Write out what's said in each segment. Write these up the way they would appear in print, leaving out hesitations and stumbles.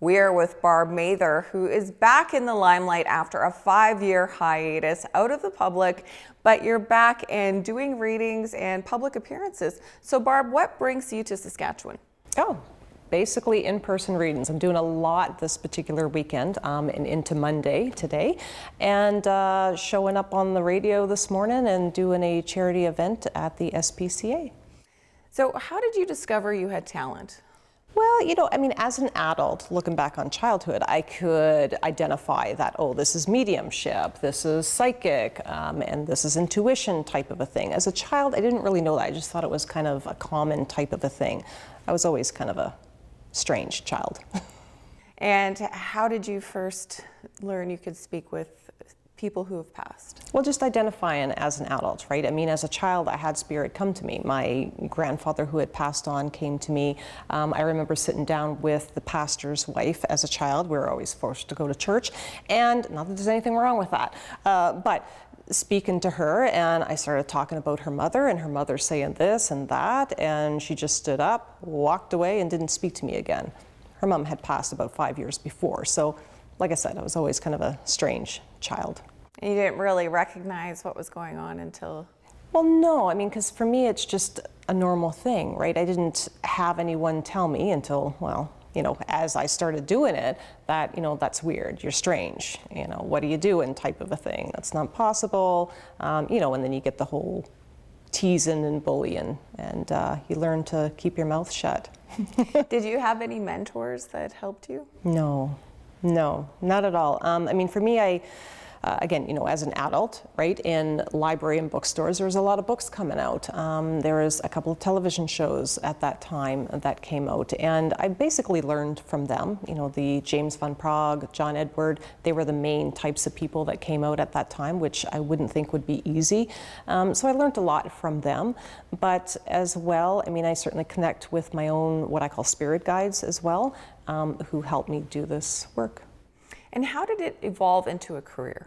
We are with Barb Mather, who is back in the limelight after a 5-year hiatus out of the public, but you're back and doing readings and public appearances. So Barb, what brings you to Saskatchewan? Oh, basically in-person readings. I'm doing a lot this particular weekend and into Monday today, and showing up on the radio this morning and doing a charity event at the SPCA. So how did you discover you had talent? Well, as an adult, looking back on childhood, I could identify that, oh, this is mediumship, this is psychic, and this is intuition type of a thing. As a child, I didn't really know that. I just thought it was kind of a common type of a thing. I was always kind of a strange child. And how did you first learn you could speak with people who have passed? Well, just identifying as an adult, right? As a child, I had spirit come to me. My grandfather who had passed on came to me. I remember sitting down with the pastor's wife as a child. We were always forced to go to church, and not that there's anything wrong with that, but speaking to her, and I started talking about her mother, and her mother saying this and that, and she just stood up, walked away, and didn't speak to me again. Her mom had passed about 5 years before, so like I said, I was always kind of a strange child. You didn't really recognize what was going on until... Well, no, because for me it's just a normal thing, right? I didn't have anyone tell me until, well, as I started doing it, that, that's weird, you're strange, what do you do in type of a thing? That's not possible, and then you get the whole teasing and bullying, and you learn to keep your mouth shut. Did you have any mentors that helped you? No, not at all. For me, again, as an adult, right, in library and bookstores, there was a lot of books coming out. There was a couple of television shows at that time that came out, and I basically learned from them. The James Van Praagh, John Edward, they were the main types of people that came out at that time, which I wouldn't think would be easy. So I learned a lot from them, but as well, I certainly connect with my own, what I call spirit guides as well, who helped me do this work. And how did it evolve into a career?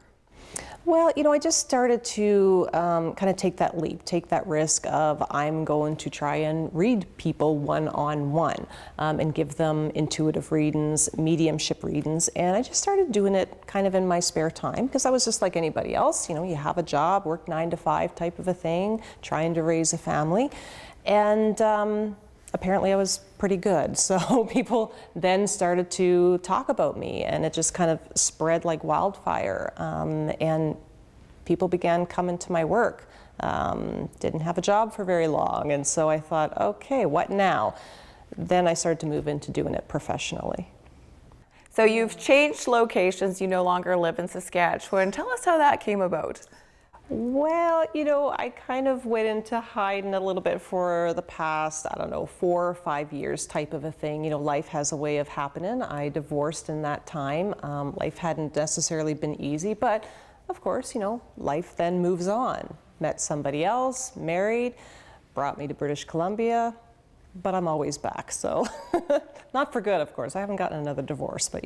Well, I just started to kind of take that leap, take that risk of I'm going to try and read people one-on-one and give them intuitive readings, mediumship readings, and I just started doing it kind of in my spare time because I was just like anybody else. You have a job, work 9 to 5 type of a thing, trying to raise a family, and apparently I was pretty good. So people then started to talk about me, and it just kind of spread like wildfire. And people began coming to my work. Didn't have a job for very long. And so I thought, okay, what now? Then I started to move into doing it professionally. So you've changed locations. You no longer live in Saskatchewan. Tell us how that came about. Well, I kind of went into hiding a little bit for the past, 4 or 5 years type of a thing. Life has a way of happening. I divorced in that time. Life hadn't necessarily been easy, but of course, life then moves on. Met somebody else, married, brought me to British Columbia, but I'm always back, so not for good, of course. I haven't gotten another divorce, but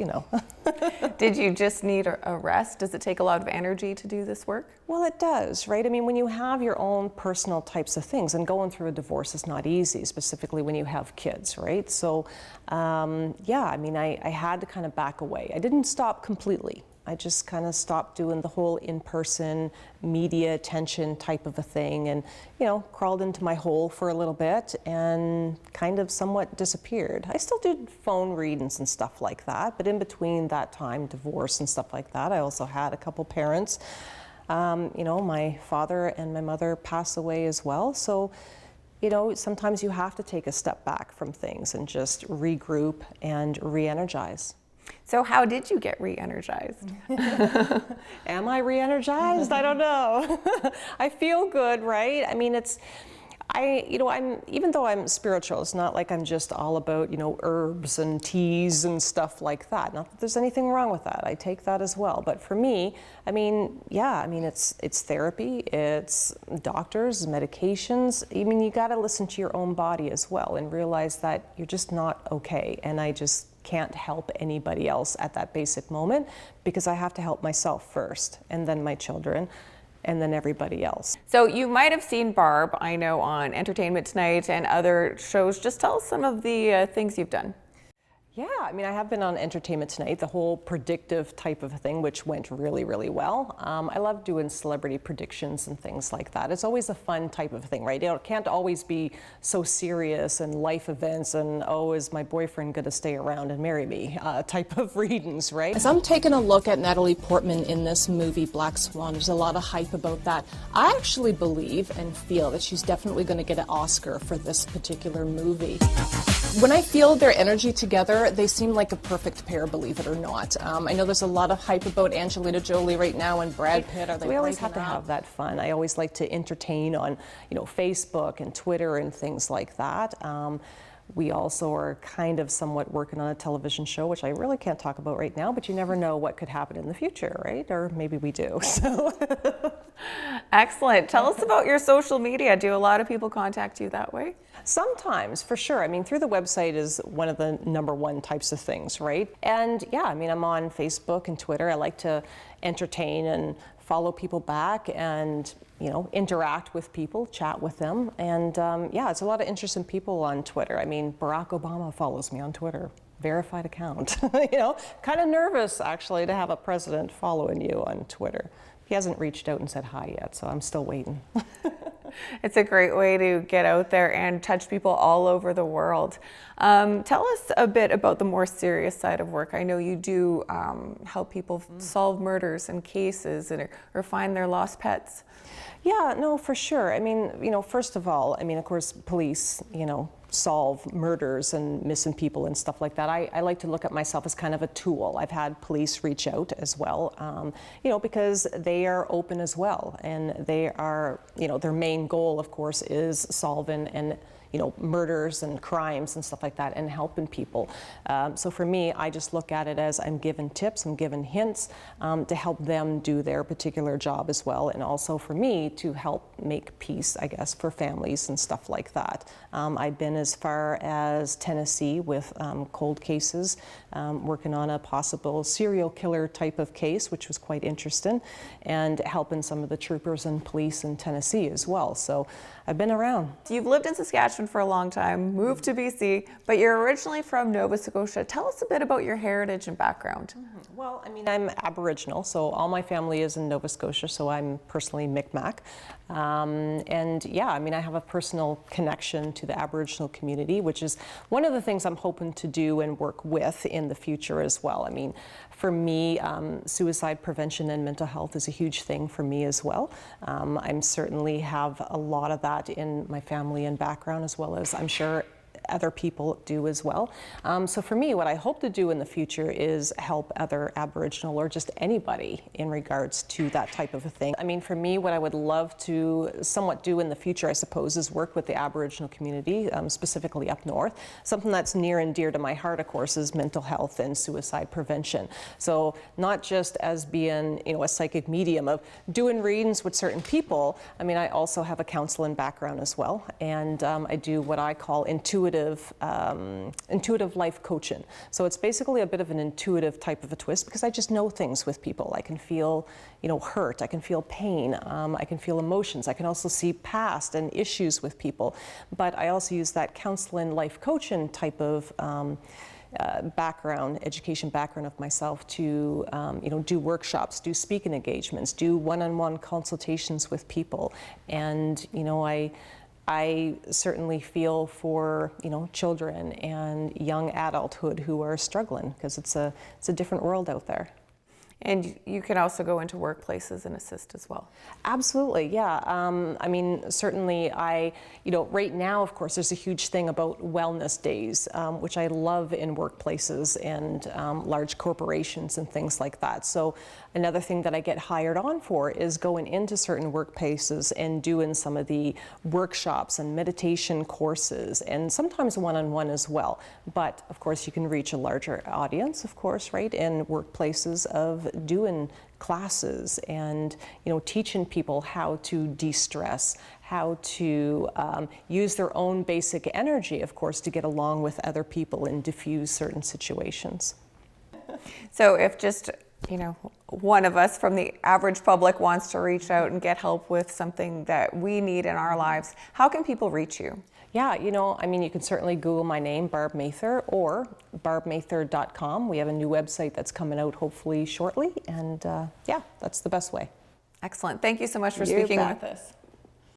Did you just need a rest? Does it take a lot of energy to do this work? Well, it does, right? When you have your own personal types of things, and going through a divorce is not easy, specifically when you have kids, right? So, I had to kind of back away. I didn't stop completely. I just kind of stopped doing the whole in-person media attention type of a thing and, crawled into my hole for a little bit and kind of somewhat disappeared. I still did phone readings and stuff like that, but in between that time, divorce and stuff like that, I also had a couple parents. My father and my mother passed away as well. So, sometimes you have to take a step back from things and just regroup and re-energize. So how did you get re-energized? Am I re-energized? I don't know. I feel good, right? Even though I'm spiritual, it's not like I'm just all about, herbs and teas and stuff like that. Not that there's anything wrong with that. I take that as well. But for me, it's therapy, it's doctors, medications. You got to listen to your own body as well and realize that you're just not okay. And I just can't help anybody else at that basic moment because I have to help myself first, and then my children, and then everybody else. So you might have seen Barb, I know, on Entertainment Tonight and other shows. Just tell us some of the things you've done. Yeah, I mean, I have been on Entertainment Tonight, the whole predictive type of thing, which went really, really well. I love doing celebrity predictions and things like that. It's always a fun type of thing, right? It can't always be so serious and life events and, oh, is my boyfriend going to stay around and marry me type of readings, right? As I'm taking a look at Natalie Portman in this movie, Black Swan, there's a lot of hype about that. I actually believe and feel that she's definitely going to get an Oscar for this particular movie. When I feel their energy together, they seem like a perfect pair, believe it or not. I know there's a lot of hype about Angelina Jolie right now and Brad Pitt. We always have to have that fun. I always like to entertain on, Facebook and Twitter and things like that. We also are kind of somewhat working on a television show, which I really can't talk about right now, but you never know what could happen in the future, right? Or maybe we do. So. Excellent. Tell us about your social media. Do a lot of people contact you that way? Sometimes, for sure. I mean, through the website is one of the #1 types of things, right? And yeah, I mean, I'm on Facebook and Twitter. I like to entertain and follow people back and, interact with people, chat with them. And yeah, it's a lot of interesting people on Twitter. I mean, Barack Obama follows me on Twitter. Verified account. Kind of nervous actually to have a president following you on Twitter. He hasn't reached out and said hi yet, so I'm still waiting. It's a great way to get out there and touch people all over the world. Tell us a bit about the more serious side of work. I know you do help people solve murders and cases or find their lost pets. Yeah, no, for sure. I mean, first of all, of course, police, solve murders and missing people and stuff like that. I like to look at myself as kind of a tool. I've had police reach out as well, because they are open as well. And they are, their main goal, of course, is solving and murders and crimes and stuff like that and helping people. So for me, I just look at it as I'm giving tips, I'm giving hints to help them do their particular job as well. And also for me to help make peace, I guess, for families and stuff like that. I've been as far as Tennessee with cold cases, working on a possible serial killer type of case, which was quite interesting, and helping some of the troopers and police in Tennessee as well. So I've been around. You've lived in Saskatchewan for a long time, moved to BC, but you're originally from Nova Scotia. Tell us a bit about your heritage and background. Well, I'm Aboriginal, so all my family is in Nova Scotia, so I'm personally Mi'kmaq. And yeah, I have a personal connection to the Aboriginal community, which is one of the things I'm hoping to do and work with in the future as well. For me, suicide prevention and mental health is a huge thing for me as well. I certainly have a lot of that in my family and background, as well as I'm sure other people do as well. So for me, what I hope to do in the future is help other Aboriginal or just anybody in regards to that type of a thing. For me, what I would love to somewhat do in the future, I suppose, is work with the Aboriginal community, specifically up north. Something that's near and dear to my heart, of course, is mental health and suicide prevention. So not just as being, a psychic medium of doing readings with certain people. I also have a counseling background as well, and I do what I call intuitive life coaching. So it's basically a bit of an intuitive type of a twist because I just know things with people. I can feel, hurt. I can feel pain. I can feel emotions. I can also see past and issues with people. But I also use that counseling life coaching type of education background of myself to, do workshops, do speaking engagements, do one-on-one consultations with people. And, I certainly feel for, children and young adulthood who are struggling because it's a different world out there. And you can also go into workplaces and assist as well. Absolutely, yeah. Certainly right now, of course, there's a huge thing about wellness days, which I love in workplaces and large corporations and things like that. So another thing that I get hired on for is going into certain workplaces and doing some of the workshops and meditation courses and sometimes one-on-one as well. But of course, you can reach a larger audience, of course, right, in workplaces of doing classes and teaching people how to de-stress, how to use their own basic energy, of course, to get along with other people and diffuse certain situations. So if just one of us from the average public wants to reach out and get help with something that we need in our lives, how can people reach you? Yeah, you can certainly Google my name, Barb Mather, or barbmather.com. We have a new website that's coming out hopefully shortly, and yeah, that's the best way. Excellent. Thank you so much for You speaking bet. with us.